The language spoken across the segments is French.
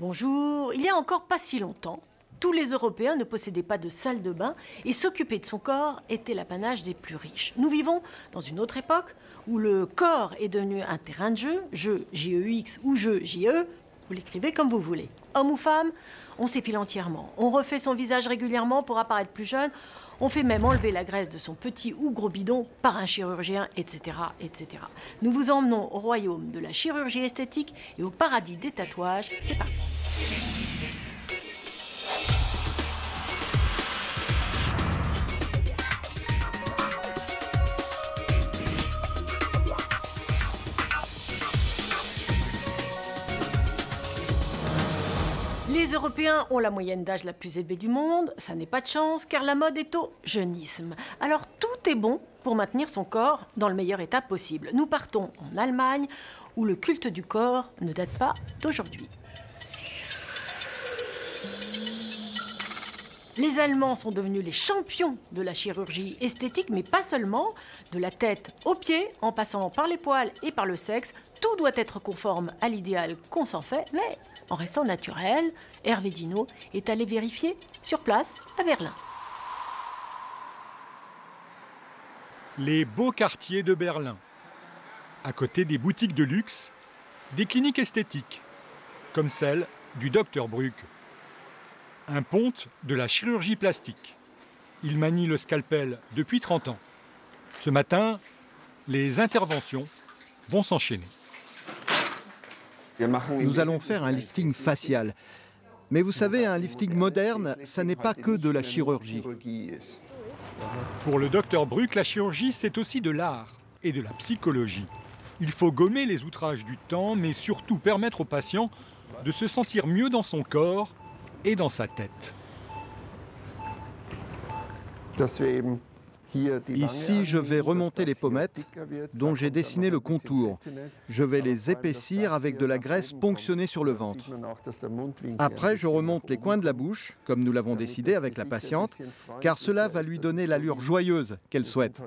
Bonjour, il y a encore pas si longtemps, tous les Européens ne possédaient pas de salle de bain et s'occuper de son corps était l'apanage des plus riches. Nous vivons dans une autre époque où le corps est devenu un terrain de jeu J-E-U-X ou jeu J-E, vous l'écrivez comme vous voulez. Homme ou femme, on s'épile entièrement, on refait son visage régulièrement pour apparaître plus jeune, on fait même enlever la graisse de son petit ou gros bidon par un chirurgien, etc., etc. Nous vous emmenons au royaume de la chirurgie esthétique et au paradis des tatouages. C'est parti. Les Européens ont la moyenne d'âge la plus élevée du monde, ça n'est pas de chance car la mode est au jeunisme. Alors tout est bon pour maintenir son corps dans le meilleur état possible. Nous partons en Allemagne où le culte du corps ne date pas d'aujourd'hui. Les Allemands sont devenus les champions de la chirurgie esthétique, mais pas seulement. De la tête aux pieds, en passant par les poils et par le sexe, tout doit être conforme à l'idéal qu'on s'en fait, mais en restant naturel. Hervé Dino est allé vérifier sur place à Berlin. Les beaux quartiers de Berlin. À côté des boutiques de luxe, des cliniques esthétiques, comme celle du Dr Brück. Un ponte de la chirurgie plastique. Il manie le scalpel depuis 30 ans. Ce matin, les interventions vont s'enchaîner. Nous allons faire un lifting facial. Mais vous savez, un lifting moderne, ça n'est pas que de la chirurgie. Pour le Dr Brück, la chirurgie, c'est aussi de l'art et de la psychologie. Il faut gommer les outrages du temps, mais surtout permettre au patient de se sentir mieux dans son corps et dans sa tête. Ici, je vais remonter les pommettes dont j'ai dessiné le contour. Je vais les épaissir avec de la graisse ponctionnée sur le ventre. Après, je remonte les coins de la bouche, comme nous l'avons décidé avec la patiente, car cela va lui donner l'allure joyeuse qu'elle souhaite.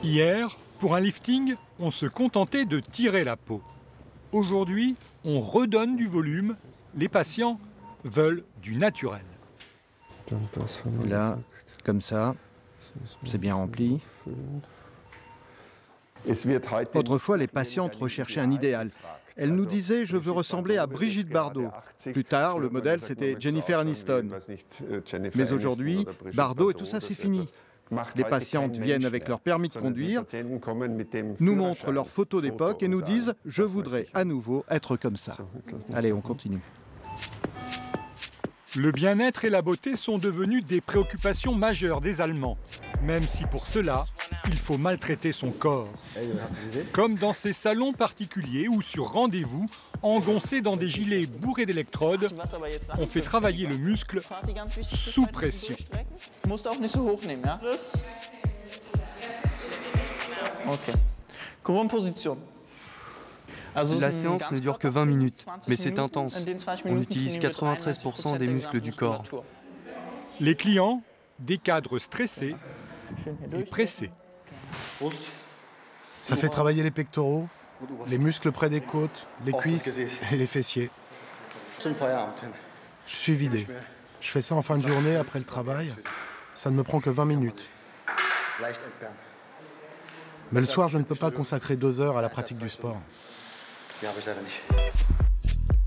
Hier, pour un lifting, on se contentait de tirer la peau. Aujourd'hui, on redonne du volume. Les patients veulent du naturel. Là, comme ça, c'est bien rempli. Autrefois, les patientes recherchaient un idéal. Elles nous disaient « je veux ressembler à Brigitte Bardot ». Plus tard, le modèle, c'était Jennifer Aniston. Mais aujourd'hui, Bardot et tout ça, c'est fini. Les patientes viennent avec leur permis de conduire, nous montrent leurs photos d'époque et nous disent « je voudrais à nouveau être comme ça ». Allez, on continue. Le bien-être et la beauté sont devenus des préoccupations majeures des Allemands, même si pour cela, il faut maltraiter son corps. Comme dans ces salons particuliers où sur rendez-vous, engoncés dans des gilets bourrés d'électrodes, on fait travailler le muscle sous pression. La séance ne dure que 20 minutes, mais c'est intense. On utilise 93% des muscles du corps. Les clients, des cadres stressés et pressés. Ça fait travailler les pectoraux, les muscles près des côtes, les cuisses et les fessiers. Je suis vidé. Je fais ça en fin de journée après le travail. Ça ne me prend que 20 minutes. Mais le soir, je ne peux pas consacrer 2 heures à la pratique du sport.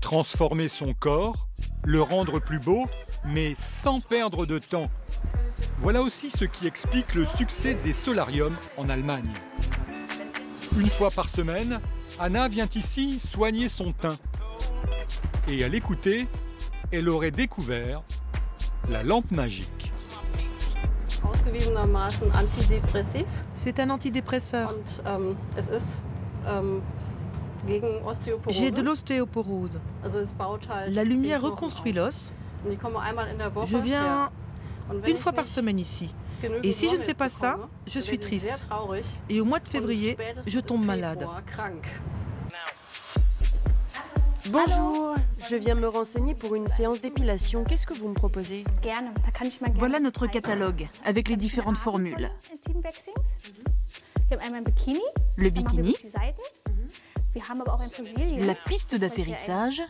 Transformer son corps, le rendre plus beau, mais sans perdre de temps. Voilà aussi ce qui explique le succès des solariums en Allemagne. Une fois par semaine, Anna vient ici soigner son teint. Et à l'écouter, elle aurait découvert la lampe magique. C'est un antidépresseur. J'ai de l'ostéoporose. La lumière reconstruit l'os. Je viens une fois par semaine ici. Et si je ne fais pas ça, je suis triste. Et au mois de février, je tombe malade. Bonjour, je viens me renseigner pour une séance d'épilation. Qu'est-ce que vous me proposez? Voilà notre catalogue, avec les différentes formules. Le bikini, la piste d'atterrissage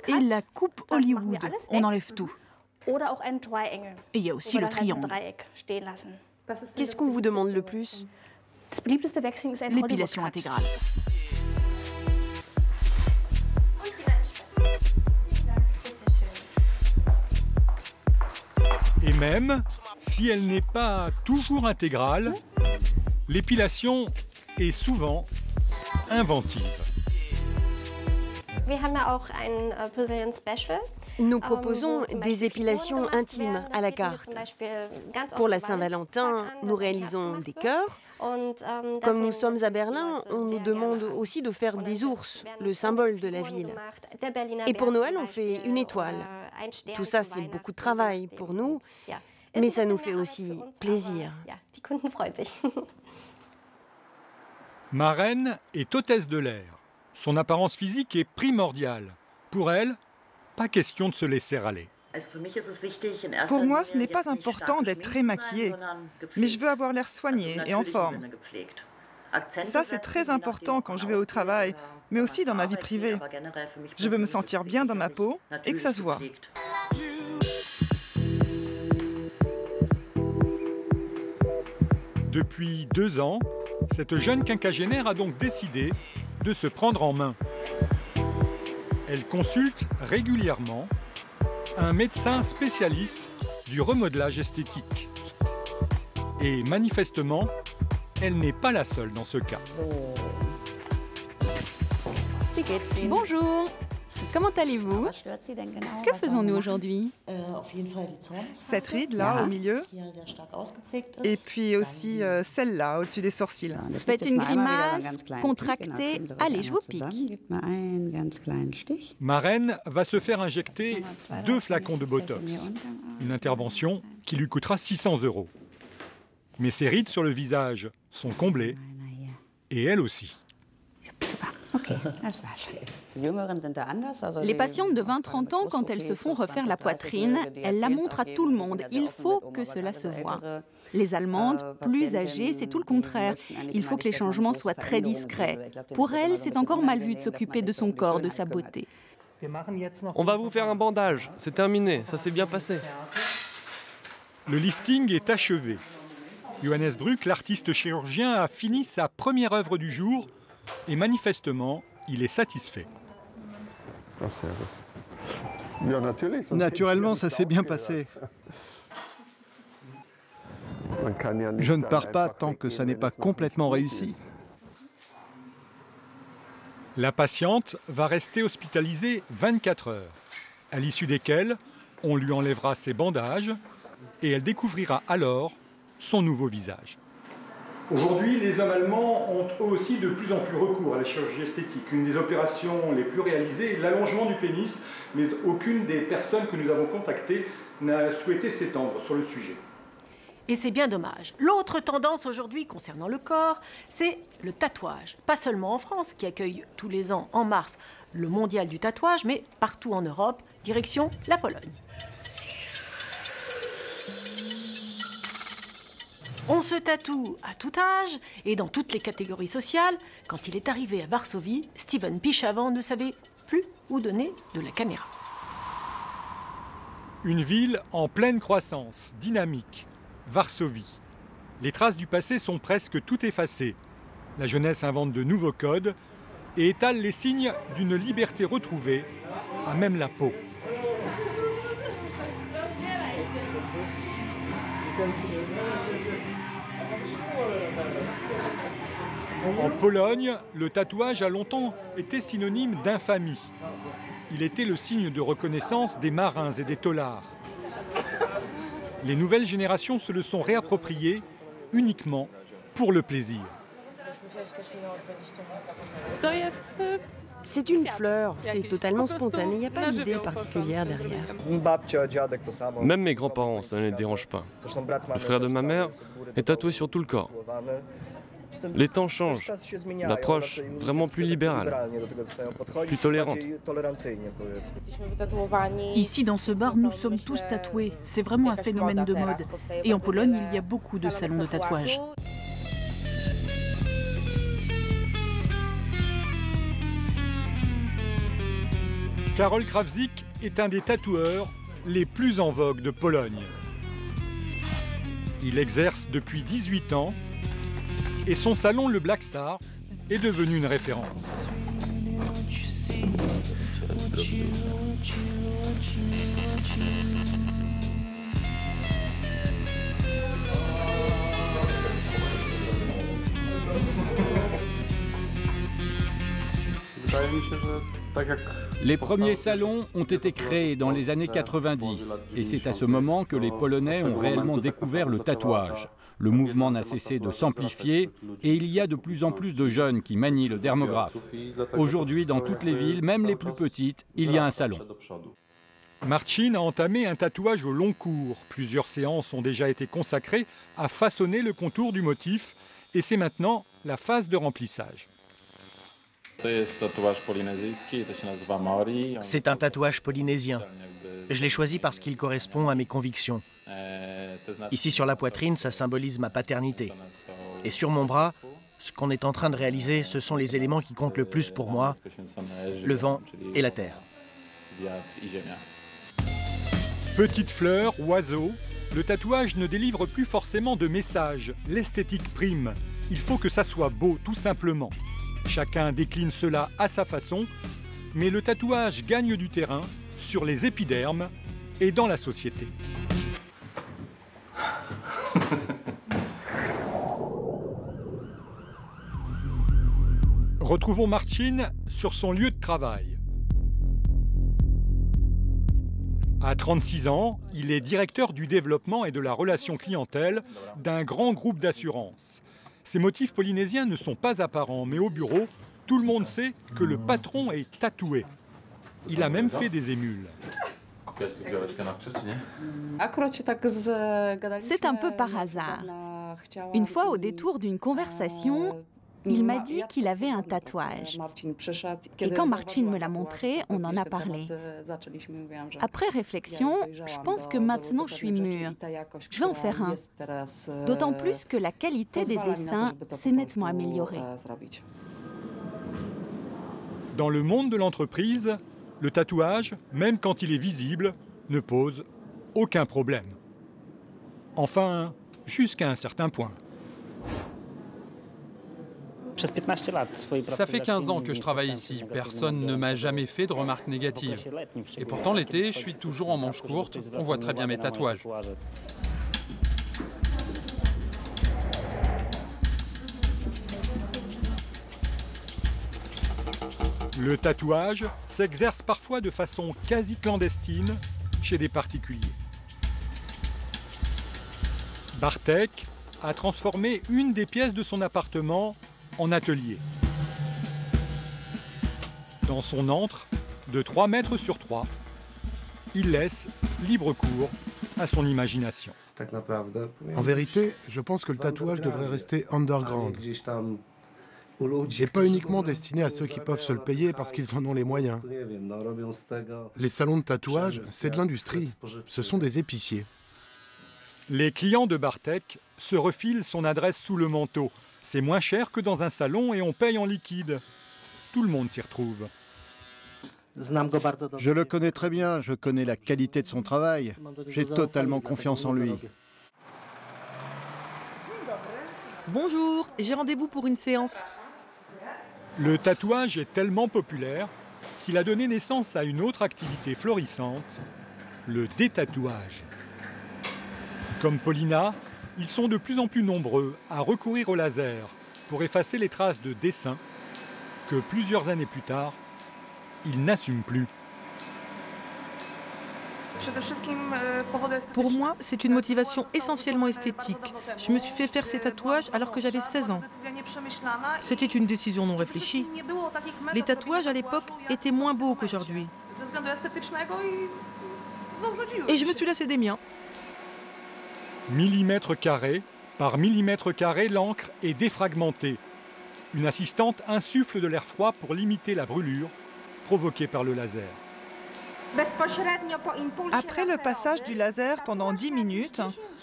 et la coupe Hollywood. On enlève tout. Et il y a aussi le triangle. Qu'est-ce qu'on vous demande le plus? L'épilation intégrale. Et même, si elle n'est pas toujours intégrale, l'épilation est souvent inventive. Nous proposons des épilations intimes à la carte. Pour la Saint-Valentin, nous réalisons des cœurs. Comme nous sommes à Berlin, on nous demande aussi de faire des ours, le symbole de la ville. Et pour Noël, on fait une étoile. Tout ça, c'est beaucoup de travail pour nous, mais ça nous fait aussi plaisir. Maren est hôtesse de l'air. Son apparence physique est primordiale. Pour elle, pas question de se laisser aller. Pour moi, ce n'est pas important d'être très maquillée, mais je veux avoir l'air soignée et en forme. Ça, c'est très important quand je vais au travail, mais aussi dans ma vie privée. Je veux me sentir bien dans ma peau et que ça se voit. Depuis 2 ans, cette jeune quinquagénaire a donc décidé de se prendre en main. Elle consulte régulièrement un médecin spécialiste du remodelage esthétique. Et manifestement, elle n'est pas la seule dans ce cas. Bonjour, comment allez-vous? Que faisons-nous aujourd'hui? Cette ride là au milieu, et puis aussi celle-là au-dessus des sourcils. Faites une grimace contractée. Allez, je vous pique. Maren va se faire injecter 2 flacons de Botox. Une intervention qui lui coûtera 600 €. Mais ses rides sur le visage sont comblées, et elle aussi. Les patientes de 20-30 ans, quand elles se font refaire la poitrine, elles la montrent à tout le monde. Il faut que cela se voie. Les Allemandes, plus âgées, c'est tout le contraire. Il faut que les changements soient très discrets. Pour elles, c'est encore mal vu de s'occuper de son corps, de sa beauté. On va vous faire un bandage. C'est terminé, ça s'est bien passé. Le lifting est achevé. Johannes Bruck, l'artiste chirurgien, a fini sa première œuvre du jour et manifestement, il est satisfait. Naturellement, ça s'est bien passé. Je ne pars pas tant que ça n'est pas complètement réussi. La patiente va rester hospitalisée 24 heures, à l'issue desquelles on lui enlèvera ses bandages et elle découvrira alors son nouveau visage. Aujourd'hui, les hommes allemands ont eux aussi de plus en plus recours à la chirurgie esthétique. Une des opérations les plus réalisées est l'allongement du pénis, mais aucune des personnes que nous avons contactées n'a souhaité s'étendre sur le sujet. Et c'est bien dommage. L'autre tendance aujourd'hui concernant le corps, c'est le tatouage. Pas seulement en France, qui accueille tous les ans en mars le mondial du tatouage, mais partout en Europe, direction la Pologne. On se tatoue à tout âge et dans toutes les catégories sociales. Quand il est arrivé à Varsovie, Steven Pichavant ne savait plus où donner de la caméra. Une ville en pleine croissance, dynamique, Varsovie. Les traces du passé sont presque toutes effacées. La jeunesse invente de nouveaux codes et étale les signes d'une liberté retrouvée, à même la peau. En Pologne, le tatouage a longtemps été synonyme d'infamie. Il était le signe de reconnaissance des marins et des taulards. Les nouvelles générations se le sont réappropriées uniquement pour le plaisir. C'est une fleur, c'est totalement spontané, il n'y a pas d'idée particulière derrière. Même mes grands-parents, ça ne les dérange pas. Le frère de ma mère est tatoué sur tout le corps. Les temps changent. L'approche vraiment plus libérale, plus tolérante. Ici, dans ce bar, nous sommes tous tatoués. C'est vraiment un phénomène de mode. Et en Pologne, il y a beaucoup de salons de tatouage. Karol Krawczyk est un des tatoueurs les plus en vogue de Pologne. Il exerce depuis 18 ans et son salon, le Black Star, est devenu une référence. Les premiers salons ont été créés dans les années 90 et c'est à ce moment que les Polonais ont réellement découvert le tatouage. Le mouvement n'a cessé de s'amplifier et il y a de plus en plus de jeunes qui manient le dermographe. Aujourd'hui, dans toutes les villes, même les plus petites, il y a un salon. Marcin a entamé un tatouage au long cours. Plusieurs séances ont déjà été consacrées à façonner le contour du motif et c'est maintenant la phase de remplissage. C'est un tatouage polynésien. Je l'ai choisi parce qu'il correspond à mes convictions. Ici sur la poitrine, ça symbolise ma paternité. Et sur mon bras, ce qu'on est en train de réaliser, ce sont les éléments qui comptent le plus pour moi, le vent et la terre. Petite fleur, oiseau, le tatouage ne délivre plus forcément de message. L'esthétique prime. Il faut que ça soit beau, tout simplement. Chacun décline cela à sa façon, mais le tatouage gagne du terrain sur les épidermes et dans la société. Retrouvons Marcin sur son lieu de travail. À 36 ans, il est directeur du développement et de la relation clientèle d'un grand groupe d'assurance. Ces motifs polynésiens ne sont pas apparents, mais au bureau, tout le monde sait que le patron est tatoué. Il a même fait des émules. C'est un peu par hasard. Une fois, au détour d'une conversation, il m'a dit qu'il avait un tatouage. Et quand Marcin me l'a montré, on en a parlé. Après réflexion, je pense que maintenant je suis mûre. Je vais en faire un. D'autant plus que la qualité des dessins s'est nettement améliorée. Dans le monde de l'entreprise, le tatouage, même quand il est visible, ne pose aucun problème. Enfin, jusqu'à un certain point. Ça fait 15 ans que je travaille ici. Personne ne m'a jamais fait de remarques négatives. Et pourtant, l'été, je suis toujours en manches courtes. On voit très bien mes tatouages. Le tatouage s'exerce parfois de façon quasi clandestine chez des particuliers. Bartek a transformé une des pièces de son appartement en atelier. Dans son antre, de 3 mètres sur 3, il laisse libre cours à son imagination. En vérité, je pense que le tatouage devrait rester underground. Et pas uniquement destiné à ceux qui peuvent se le payer parce qu'ils en ont les moyens. Les salons de tatouage, c'est de l'industrie. Ce sont des épiciers. Les clients de Bartek se refilent son adresse sous le manteau. C'est moins cher que dans un salon et on paye en liquide. Tout le monde s'y retrouve. Je le connais très bien, je connais la qualité de son travail. J'ai totalement confiance en lui. Bonjour, j'ai rendez-vous pour une séance. Le tatouage est tellement populaire qu'il a donné naissance à une autre activité florissante, le détatouage. Comme Paulina, ils sont de plus en plus nombreux à recourir au laser pour effacer les traces de dessin que plusieurs années plus tard, ils n'assument plus. Pour moi, c'est une motivation essentiellement esthétique. Je me suis fait faire ces tatouages alors que j'avais 16 ans. C'était une décision non réfléchie. Les tatouages à l'époque étaient moins beaux qu'aujourd'hui. Et je me suis lassée des miens. Millimètre carré par millimètre carré, l'encre est défragmentée. Une assistante insuffle de l'air froid pour limiter la brûlure provoquée par le laser. Après le passage du laser pendant 10 minutes,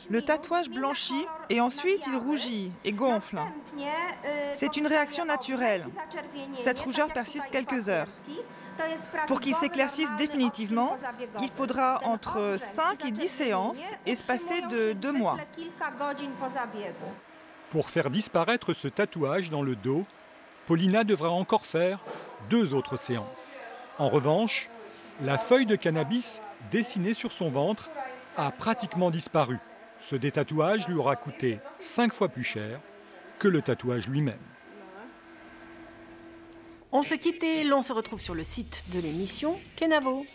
le tatouage blanchit et ensuite il rougit et gonfle. C'est une réaction naturelle. Cette rougeur persiste quelques heures. Pour qu'il s'éclaircisse définitivement, il faudra entre 5 et 10 séances, espacées de 2 mois. Pour faire disparaître ce tatouage dans le dos, Paulina devra encore faire 2 autres séances. En revanche, la feuille de cannabis dessinée sur son ventre a pratiquement disparu. Ce détatouage lui aura coûté 5 fois plus cher que le tatouage lui-même. On se quitte et l'on se retrouve sur le site de l'émission Kenavo.